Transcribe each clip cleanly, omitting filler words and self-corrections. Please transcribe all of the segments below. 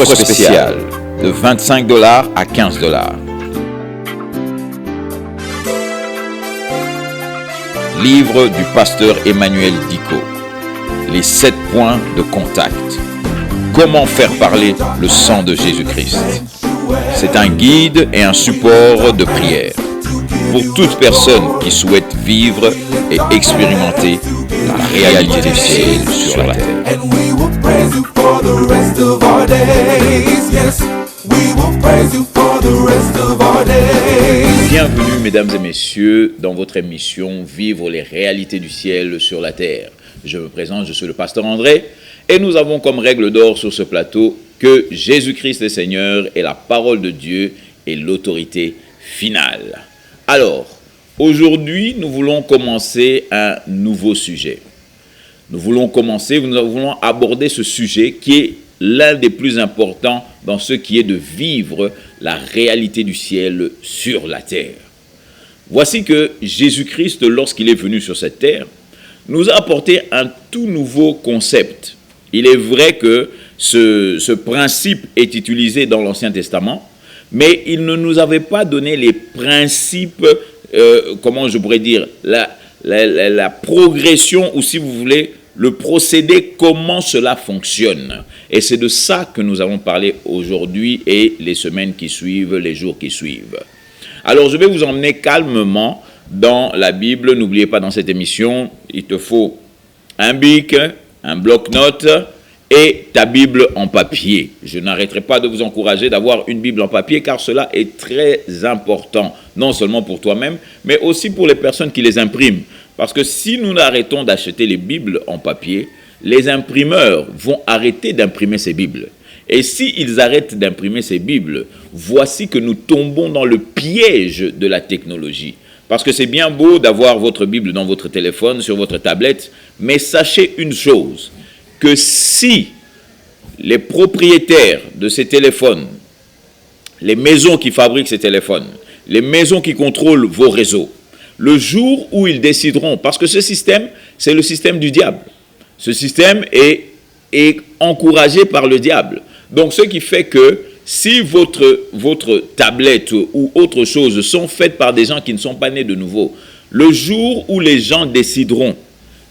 Offre spéciale de 25 $ à 15 $. Livre du pasteur Emmanuel Diko. Les 7 points de contact. Comment faire parler le sang de Jésus-Christ. C'est un guide et un support de prière pour toute personne qui souhaite vivre et expérimenter la réalité du ciel sur la terre. Bienvenue mesdames et messieurs dans votre émission Vivre les réalités du ciel sur la terre. Je me présente, je suis le pasteur André et nous avons comme règle d'or sur ce plateau que Jésus-Christ est Seigneur et la parole de Dieu est l'autorité finale. Alors, aujourd'hui, nous voulons commencer un nouveau sujet. Nous voulons aborder ce sujet qui est l'un des plus importants dans ce qui est de vivre la réalité du ciel sur la terre. Voici que Jésus-Christ, lorsqu'il est venu sur cette terre, nous a apporté un tout nouveau concept. Il est vrai que ce principe est utilisé dans l'Ancien Testament, mais il ne nous avait pas donné les principes, la progression, ou si vous voulez, le procédé, comment cela fonctionne. Et c'est de ça que nous allons parler aujourd'hui et les semaines qui suivent, les jours qui suivent. Alors, je vais vous emmener calmement dans la Bible. N'oubliez pas, dans cette émission, il te faut un bic, un bloc-notes et ta Bible en papier. Je n'arrêterai pas de vous encourager d'avoir une Bible en papier car cela est très important, non seulement pour toi-même, mais aussi pour les personnes qui les impriment. Parce que si nous arrêtons d'acheter les Bibles en papier, les imprimeurs vont arrêter d'imprimer ces Bibles. Et s'ils arrêtent d'imprimer ces Bibles, voici que nous tombons dans le piège de la technologie. Parce que c'est bien beau d'avoir votre Bible dans votre téléphone, sur votre tablette, mais sachez une chose, que si les propriétaires de ces téléphones, les maisons qui fabriquent ces téléphones, les maisons qui contrôlent vos réseaux, le jour où ils décideront, parce que ce système, c'est le système du diable. Ce système est encouragé par le diable. Donc, ce qui fait que si votre tablette ou autre chose sont faites par des gens qui ne sont pas nés de nouveau, le jour où les gens décideront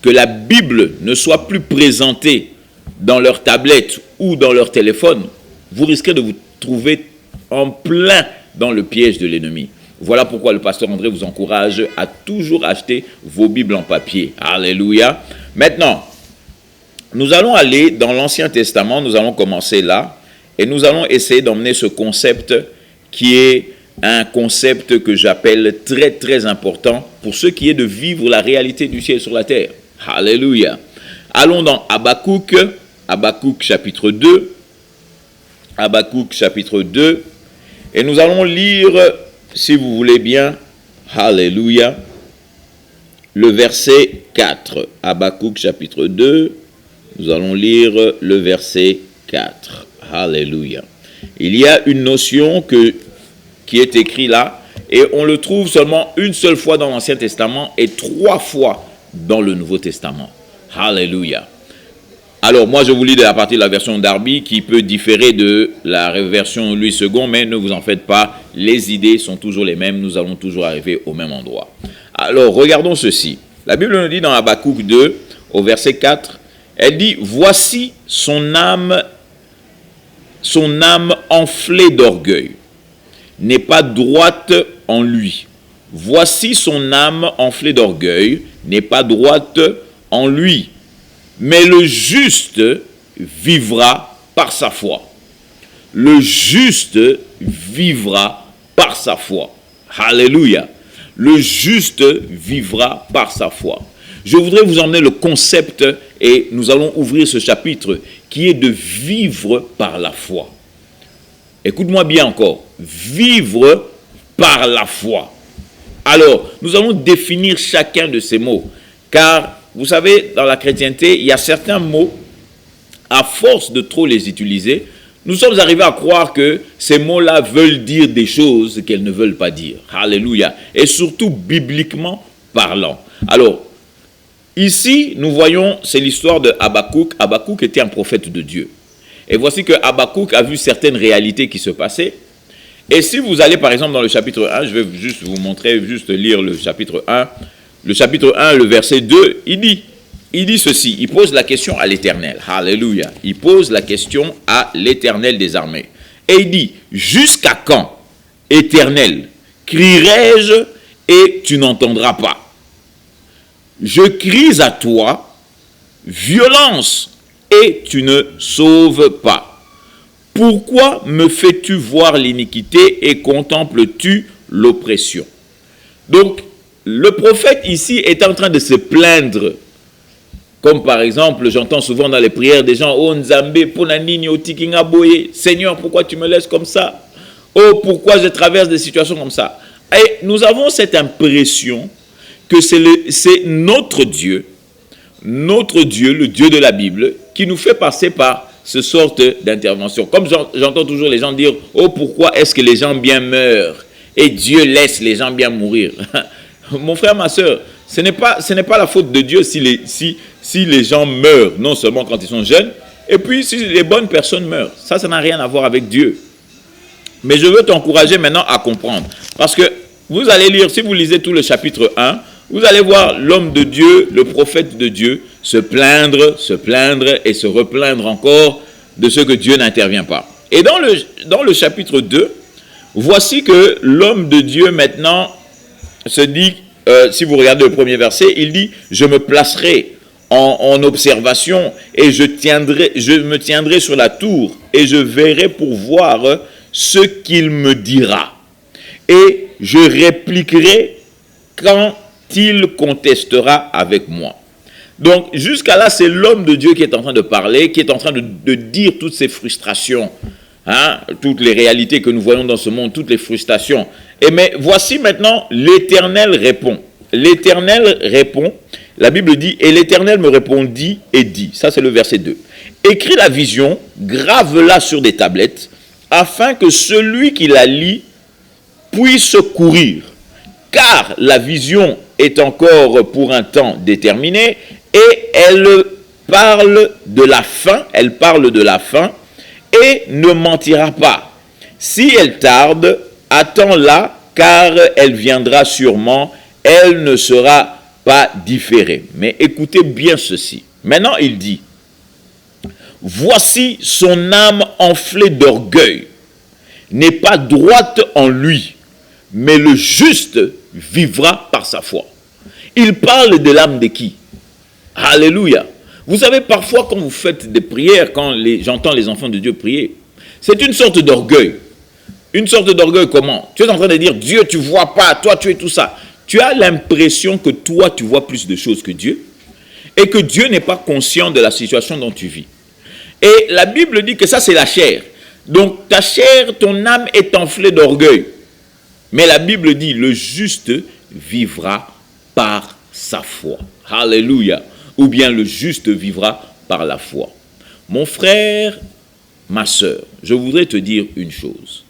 que la Bible ne soit plus présentée dans leur tablette ou dans leur téléphone, vous risquez de vous trouver en plein dans le piège de l'ennemi. Voilà pourquoi le pasteur André vous encourage à toujours acheter vos Bibles en papier. Alléluia. Maintenant, nous allons aller dans l'Ancien Testament, nous allons commencer là, et nous allons essayer d'emmener ce concept qui est un concept que j'appelle très très important pour ce qui est de vivre la réalité du ciel sur la terre. Alléluia. Allons dans Habakkuk chapitre 2. Habakkuk chapitre 2. Et nous allons lire, si vous voulez bien, Alléluia, le verset 4. Habakkuk chapitre 2. Nous allons lire le verset 4. Alléluia. Il y a une notion qui est écrite là, et on le trouve seulement une seule fois dans l'Ancien Testament et 3 fois dans le Nouveau Testament. Alléluia. Alors, moi, je vous lis de la partie de la version Darby qui peut différer de la version Louis II, mais ne vous en faites pas, les idées sont toujours les mêmes, nous allons toujours arriver au même endroit. Alors, regardons ceci. La Bible nous dit dans Habakkuk 2, au verset 4, elle dit « Voici son âme enflée d'orgueil, n'est pas droite en lui. Voici son âme enflée d'orgueil, n'est pas droite en lui. Mais le juste vivra par sa foi. » Le juste vivra par sa foi. Alléluia. Le juste vivra par sa foi. Je voudrais vous emmener le concept et nous allons ouvrir ce chapitre qui est de vivre par la foi. Écoute-moi bien encore. Vivre par la foi. Alors, nous allons définir chacun de ces mots. Car, vous savez, dans la chrétienté, il y a certains mots, à force de trop les utiliser, nous sommes arrivés à croire que ces mots-là veulent dire des choses qu'elles ne veulent pas dire. Alléluia. Et surtout, bibliquement parlant. Alors, ici, nous voyons, c'est l'histoire de Habakkuk. Habakkuk était un prophète de Dieu. Et voici que Habakkuk a vu certaines réalités qui se passaient. Et si vous allez par exemple dans le chapitre 1, je vais juste vous montrer, juste lire le chapitre 1. Le chapitre 1, le verset 2, il dit ceci, il pose la question à l'Éternel. Alléluia. Il pose la question à l'Éternel des armées. Et il dit, jusqu'à quand, Éternel, crierai-je et tu n'entendras pas? Je crie à toi, violence, et tu ne sauves pas. Pourquoi me fais-tu voir l'iniquité et contemples-tu l'oppression? Donc, le prophète ici est en train de se plaindre. Comme par exemple, j'entends souvent dans les prières des gens, « Oh Nzambe, ponanini otikinga boye, Seigneur, pourquoi tu me laisses comme ça? Oh, pourquoi je traverse des situations comme ça ?» Et nous avons cette impression que c'est notre Dieu, le Dieu de la Bible, qui nous fait passer par ce sorte d'intervention. Comme j'entends toujours les gens dire, « Oh, pourquoi est-ce que les gens bien meurent et Dieu laisse les gens bien mourir ?» Mon frère, ma soeur, ce n'est pas la faute de Dieu si les gens meurent, non seulement quand ils sont jeunes, et puis si les bonnes personnes meurent. Ça n'a rien à voir avec Dieu. Mais je veux t'encourager maintenant à comprendre. Parce que vous allez lire, si vous lisez tout le chapitre 1, vous allez voir l'homme de Dieu, le prophète de Dieu, se plaindre et se replaindre encore de ce que Dieu n'intervient pas. Et dans le chapitre 2, voici que l'homme de Dieu maintenant se dit, si vous regardez le premier verset, il dit, je me placerai en observation et je me tiendrai sur la tour et je verrai pour voir ce qu'il me dira. Et je répliquerai quand il contestera avec moi. Donc, jusqu'à là, c'est l'homme de Dieu qui est en train de parler, qui est en train de dire toutes ces frustrations, toutes les réalités que nous voyons dans ce monde, toutes les frustrations. Mais voici maintenant, l'Éternel répond. L'Éternel répond, la Bible dit, et l'Éternel me répondit et dit, ça c'est le verset 2, écris la vision, grave-la sur des tablettes, afin que celui qui la lit puisse courir. Car la vision est encore pour un temps déterminé et elle parle de la fin, et ne mentira pas. Si elle tarde, attends-la, car elle viendra sûrement, elle ne sera pas différée. Mais écoutez bien ceci. Maintenant, il dit, voici son âme enflée d'orgueil, n'est pas droite en lui, mais le juste vivra par sa foi. Il parle de l'âme de qui? Alléluia. Vous savez, parfois, quand vous faites des prières, quand j'entends les enfants de Dieu prier, c'est une sorte d'orgueil. Une sorte d'orgueil comment? Tu es en train de dire, Dieu, tu ne vois pas, toi, tu es tout ça. Tu as l'impression que toi, tu vois plus de choses que Dieu et que Dieu n'est pas conscient de la situation dont tu vis. Et la Bible dit que ça, c'est la chair. Donc, ta chair, ton âme est enflée d'orgueil. Mais la Bible dit, le juste vivra par sa foi. Alléluia. Ou bien le juste vivra par la foi. Mon frère, ma soeur, je voudrais te dire une chose.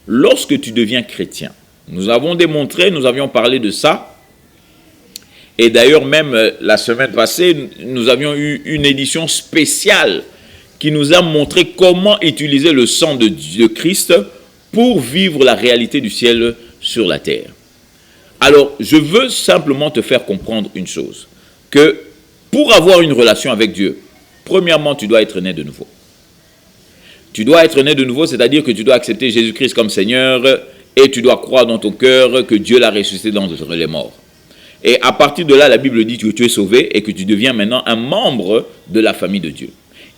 Lorsque tu deviens chrétien, nous avons démontré, nous avions parlé de ça. Et d'ailleurs, même la semaine passée, nous avions eu une édition spéciale qui nous a montré comment utiliser le sang de Christ pour vivre la réalité du ciel sur la terre. Alors, je veux simplement te faire comprendre une chose, que pour avoir une relation avec Dieu, premièrement, tu dois être né de nouveau. Tu dois être né de nouveau, c'est-à-dire que tu dois accepter Jésus-Christ comme Seigneur et tu dois croire dans ton cœur que Dieu l'a ressuscité d'entre les morts. Et à partir de là, la Bible dit que tu es sauvé et que tu deviens maintenant un membre de la famille de Dieu.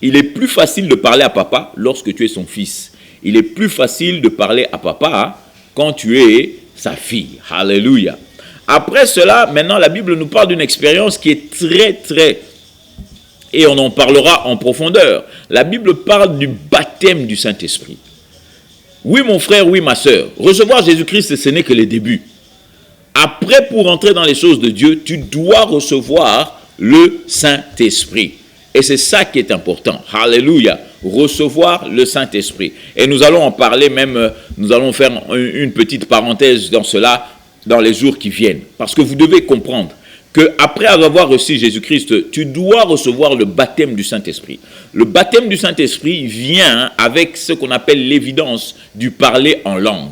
Il est plus facile de parler à papa lorsque tu es son fils. Il est plus facile de parler à papa quand tu es sa fille. Alléluia. Après cela, maintenant, la Bible nous parle d'une expérience qui est très, et on en parlera en profondeur. La Bible parle du baptême du Saint-Esprit. Oui, mon frère, oui, ma soeur. Recevoir Jésus-Christ, ce n'est que le début. Après, pour entrer dans les choses de Dieu, tu dois recevoir le Saint-Esprit. Et c'est ça qui est important. Alléluia. Recevoir le Saint-Esprit. Et nous allons en parler même, nous allons faire une petite parenthèse dans cela, dans les jours qui viennent. Parce que vous devez comprendre qu'après avoir reçu Jésus-Christ, tu dois recevoir le baptême du Saint-Esprit. Le baptême du Saint-Esprit vient avec ce qu'on appelle l'évidence du parler en langue.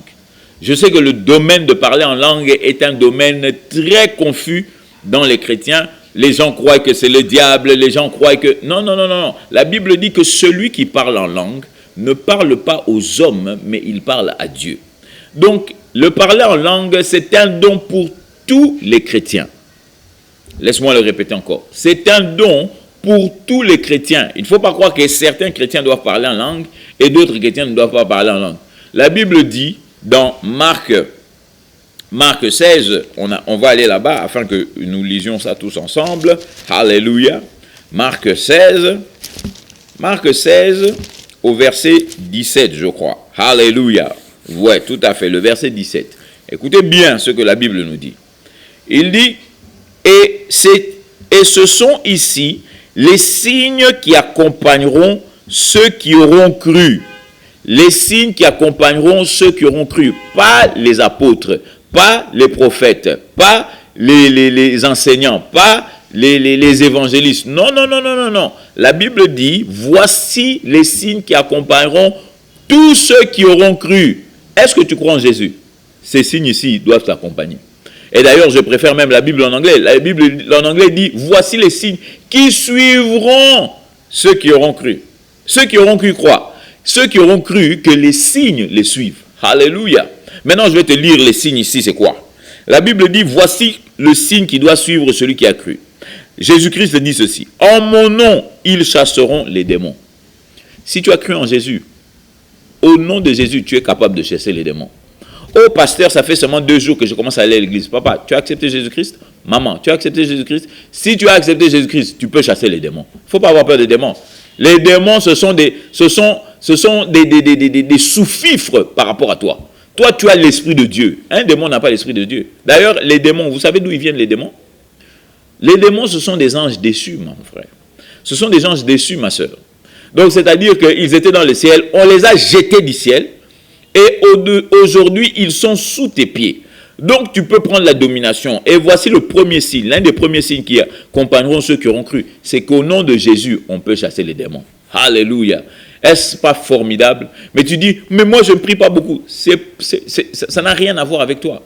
Je sais que le domaine de parler en langue est un domaine très confus dans les chrétiens. Les gens croient que c'est le diable, les gens croient que... Non, non, non, non. La Bible dit que celui qui parle en langue ne parle pas aux hommes, mais il parle à Dieu. Donc, le parler en langue, c'est un don pour tous les chrétiens. Laisse-moi le répéter encore. C'est un don pour tous les chrétiens. Il ne faut pas croire que certains chrétiens doivent parler en langue et d'autres chrétiens ne doivent pas parler en langue. La Bible dit dans Marc 16, on va aller là-bas afin que nous lisions ça tous ensemble. Alléluia. Marc 16 au verset 17, je crois. Alléluia. Ouais, tout à fait, le verset 17. Écoutez bien ce que la Bible nous dit. Il dit, et ce sont ici les signes qui accompagneront ceux qui auront cru. Les signes qui accompagneront ceux qui auront cru. Pas les apôtres, pas les prophètes, pas les enseignants, pas les évangélistes. Non, non, non, non, non, non. La Bible dit, voici les signes qui accompagneront tous ceux qui auront cru. Est-ce que tu crois en Jésus? Ces signes ici doivent t'accompagner. Et d'ailleurs, je préfère même la Bible en anglais. La Bible en anglais dit, voici les signes qui suivront ceux qui auront cru. Ceux qui auront cru croient. Ceux qui auront cru que les signes les suivent. Alléluia. Maintenant, je vais te lire les signes ici, c'est quoi? La Bible dit, voici le signe qui doit suivre celui qui a cru. Jésus-Christ dit ceci, en mon nom, ils chasseront les démons. Si tu as cru en Jésus, au nom de Jésus, tu es capable de chasser les démons. Oh pasteur, ça fait seulement 2 jours que je commence à aller à l'église. Papa, tu as accepté Jésus-Christ? Maman, tu as accepté Jésus-Christ? Si tu as accepté Jésus-Christ, tu peux chasser les démons. Il ne faut pas avoir peur des démons. Les démons, ce sont des sous-fifres par rapport à toi. Toi, tu as l'esprit de Dieu. Un démon n'a pas l'esprit de Dieu. D'ailleurs, les démons, vous savez d'où ils viennent les démons? Les démons, ce sont des anges déçus, mon frère. Ce sont des anges déçus, ma soeur. Donc, c'est-à-dire qu'ils étaient dans le ciel, on les a jetés du ciel, et aujourd'hui, ils sont sous tes pieds. Donc, tu peux prendre la domination. Et voici le premier signe, l'un des premiers signes qui accompagneront ceux qui auront cru. C'est qu'au nom de Jésus, on peut chasser les démons. Alléluia. Est-ce pas formidable? Mais tu dis, mais moi, je ne prie pas beaucoup. Ça n'a rien à voir avec toi.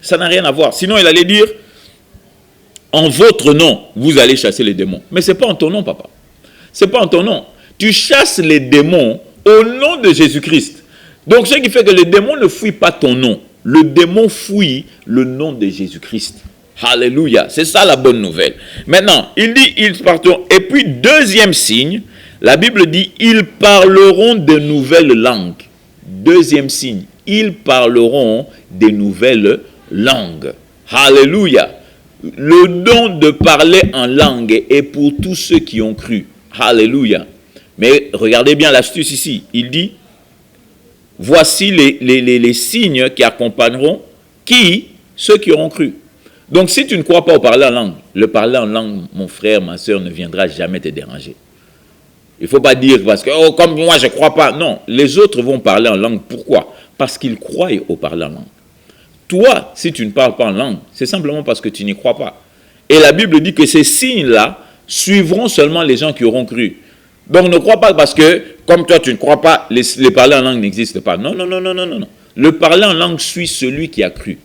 Ça n'a rien à voir. Sinon, il allait dire, en votre nom, vous allez chasser les démons. Mais ce n'est pas en ton nom, papa. Ce n'est pas en ton nom. Tu chasses les démons au nom de Jésus-Christ. Donc, ce qui fait que le démon ne fuit pas ton nom. Le démon fuit le nom de Jésus-Christ. Alléluia. C'est ça la bonne nouvelle. Maintenant, il dit, ils partiront. Et puis, deuxième signe, la Bible dit, ils parleront de nouvelles langues. Deuxième signe, ils parleront des nouvelles langues. Alléluia. Le don de parler en langue est pour tous ceux qui ont cru. Alléluia. Mais regardez bien l'astuce ici. Il dit, voici les signes qui accompagneront ceux qui auront cru. Donc si tu ne crois pas au parler en langue, le parler en langue, mon frère, ma soeur, ne viendra jamais te déranger. Il ne faut pas dire parce que, oh, comme moi je ne crois pas. Non, les autres vont parler en langue. Pourquoi? Parce qu'ils croient au parler en langue. Toi, si tu ne parles pas en langue, c'est simplement parce que tu n'y crois pas. Et la Bible dit que ces signes-là suivront seulement les gens qui auront cru. Donc ne crois pas parce que, comme toi tu ne crois pas, les parler en langue n'existent pas. Non, non, non, non, non, non. Le parler en langue suit celui qui a cru.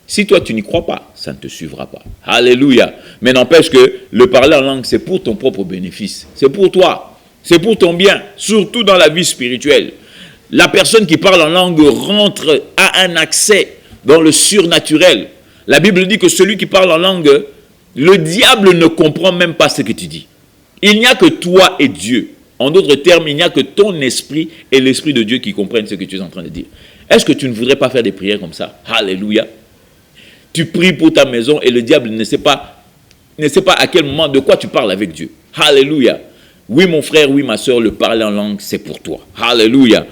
Si toi tu n'y crois pas, ça ne te suivra pas. Alléluia. Mais n'empêche que le parler en langue, c'est pour ton propre bénéfice. C'est pour toi. C'est pour ton bien, surtout dans la vie spirituelle. La personne qui parle en langue rentre à un accès dans le surnaturel. La Bible dit que celui qui parle en langue, le diable ne comprend même pas ce que tu dis. Il n'y a que toi et Dieu. En d'autres termes, il n'y a que ton esprit et l'esprit de Dieu qui comprennent ce que tu es en train de dire. Est-ce que tu ne voudrais pas faire des prières comme ça? Alléluia. Tu pries pour ta maison et le diable ne sait pas à quel moment, de quoi tu parles avec Dieu. Alléluia. Oui, mon frère, oui, ma soeur, le parler en langue, c'est pour toi. Alléluia.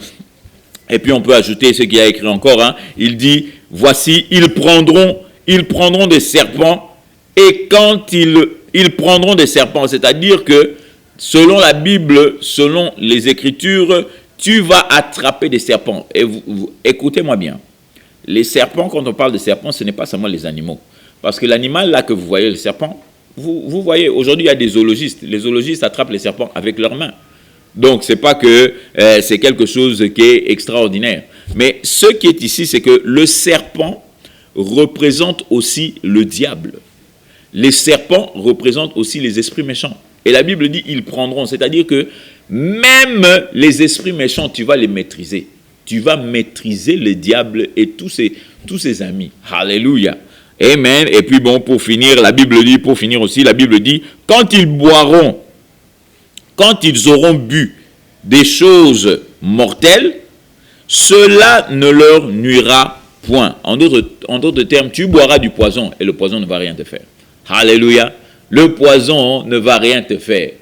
Et puis, on peut ajouter ce qu'il y a écrit encore. Il dit, voici, ils prendront des serpents. Et quand ils prendront des serpents, c'est-à-dire que, selon la Bible, selon les Écritures, tu vas attraper des serpents. Et écoutez-moi bien. Les serpents, quand on parle de serpents, ce n'est pas seulement les animaux. Parce que l'animal là que vous voyez, le serpent, vous voyez, aujourd'hui il y a des zoologistes. Les zoologistes attrapent les serpents avec leurs mains. Donc, ce n'est pas que c'est quelque chose qui est extraordinaire. Mais ce qui est ici, c'est que le serpent représente aussi le diable. Les serpents représentent aussi les esprits méchants. Et la Bible dit, ils prendront. C'est-à-dire que même les esprits méchants, tu vas les maîtriser. Tu vas maîtriser le diable et tous ses amis. Alléluia. Amen. Et puis bon, pour finir, la Bible dit, quand ils boiront, quand ils auront bu des choses mortelles, cela ne leur nuira point. En d'autres termes, tu boiras du poison et le poison ne va rien te faire. Alléluia. Le poison ne va rien te faire.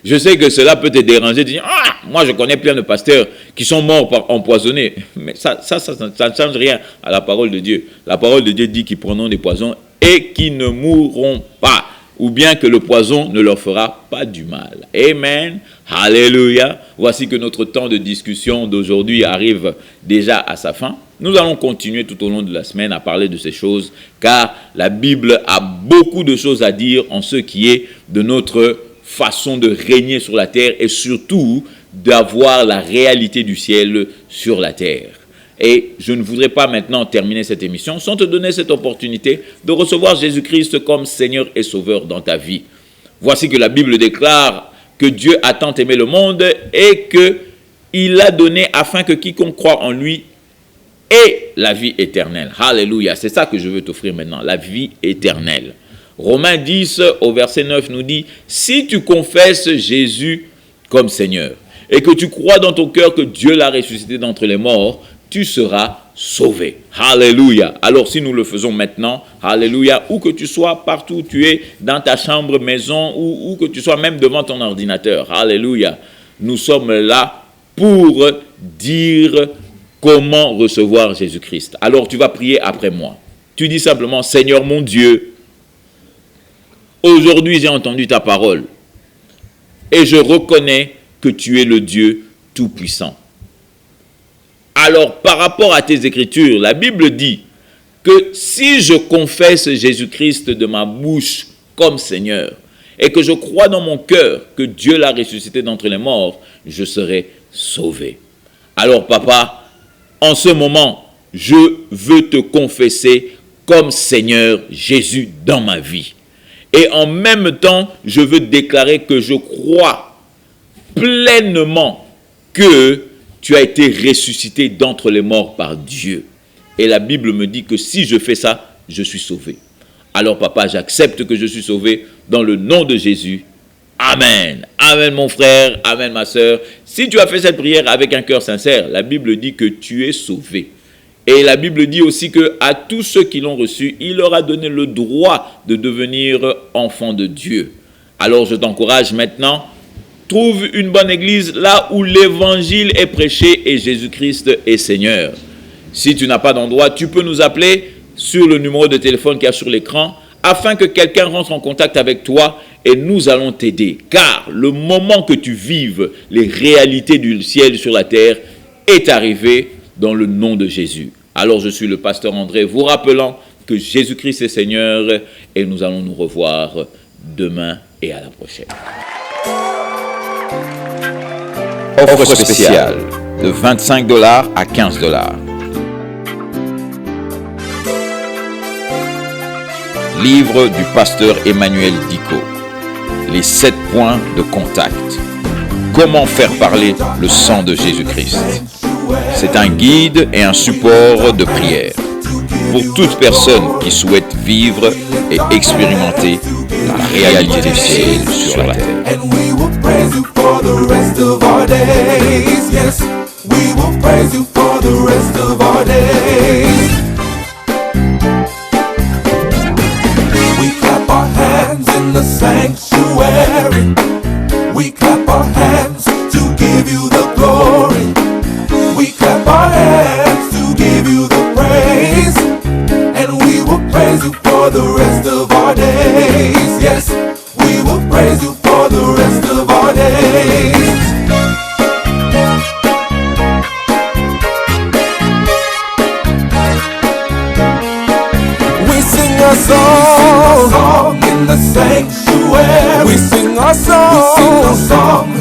Je sais que cela peut te déranger, de dire, moi je connais plein de pasteurs qui sont morts empoisonnés. Mais ça ne change rien à la parole de Dieu. La parole de Dieu dit qu'ils prendront des poisons et qu'ils ne mourront pas. Ou bien que le poison ne leur fera pas du mal. Amen. Alléluia. Voici que notre temps de discussion d'aujourd'hui arrive déjà à sa fin. Nous allons continuer tout au long de la semaine à parler de ces choses, car la Bible a beaucoup de choses à dire en ce qui est de notre façon de régner sur la terre et surtout d'avoir la réalité du ciel sur la terre. Et je ne voudrais pas maintenant terminer cette émission sans te donner cette opportunité de recevoir Jésus-Christ comme Seigneur et Sauveur dans ta vie. Voici que la Bible déclare que Dieu a tant aimé le monde et qu'il l'a donné afin que quiconque croit en lui ait la vie éternelle. Alléluia, c'est ça que je veux t'offrir maintenant, la vie éternelle. Romains 10 au verset 9 nous dit, si tu confesses Jésus comme Seigneur et que tu crois dans ton cœur que Dieu l'a ressuscité d'entre les morts, tu seras sauvé. Alléluia. Alors si nous le faisons maintenant, alléluia, où que tu sois, partout où tu es, dans ta chambre, maison, ou où que tu sois, même devant ton ordinateur, alléluia, nous sommes là pour dire comment recevoir Jésus-Christ. Alors tu vas prier après moi. Tu dis simplement, Seigneur mon Dieu, aujourd'hui j'ai entendu ta parole et je reconnais que tu es le Dieu Tout-Puissant. Alors, par rapport à tes Écritures, la Bible dit que si je confesse Jésus-Christ de ma bouche comme Seigneur et que je crois dans mon cœur que Dieu l'a ressuscité d'entre les morts, je serai sauvé. Alors, papa, en ce moment, je veux te confesser comme Seigneur Jésus dans ma vie. Et en même temps, je veux déclarer que je crois pleinement que tu as été ressuscité d'entre les morts par Dieu. Et la Bible me dit que si je fais ça, je suis sauvé. Alors papa, j'accepte que je suis sauvé dans le nom de Jésus. Amen. Amen mon frère, amen ma soeur. Si tu as fait cette prière avec un cœur sincère, la Bible dit que tu es sauvé. Et la Bible dit aussi que à tous ceux qui l'ont reçu, il leur a donné le droit de devenir enfants de Dieu. Alors je t'encourage maintenant, trouve une bonne église là où l'évangile est prêché et Jésus-Christ est Seigneur. Si tu n'as pas d'endroit, tu peux nous appeler sur le numéro de téléphone qu'il y a sur l'écran afin que quelqu'un rentre en contact avec toi et nous allons t'aider. Car le moment que tu vives les réalités du ciel sur la terre est arrivé dans le nom de Jésus. Alors je suis le pasteur André, vous rappelant que Jésus-Christ est Seigneur et nous allons nous revoir demain et à la prochaine. Offre spéciale de $25 à $15. Livre du pasteur Emmanuel Dicot. Les 7 points de contact. Comment faire parler le sang de Jésus-Christ. C'est un guide et un support de prière pour toute personne qui souhaite vivre et expérimenter la réalité du ciel sur la terre. Sanctuary, we clap our hands to give you the glory. We clap our hands to give you the praise, and we will praise you for the rest of our days. Yes, we will praise you for the rest of our days. We sing a our song in the sanctuary. We sing our song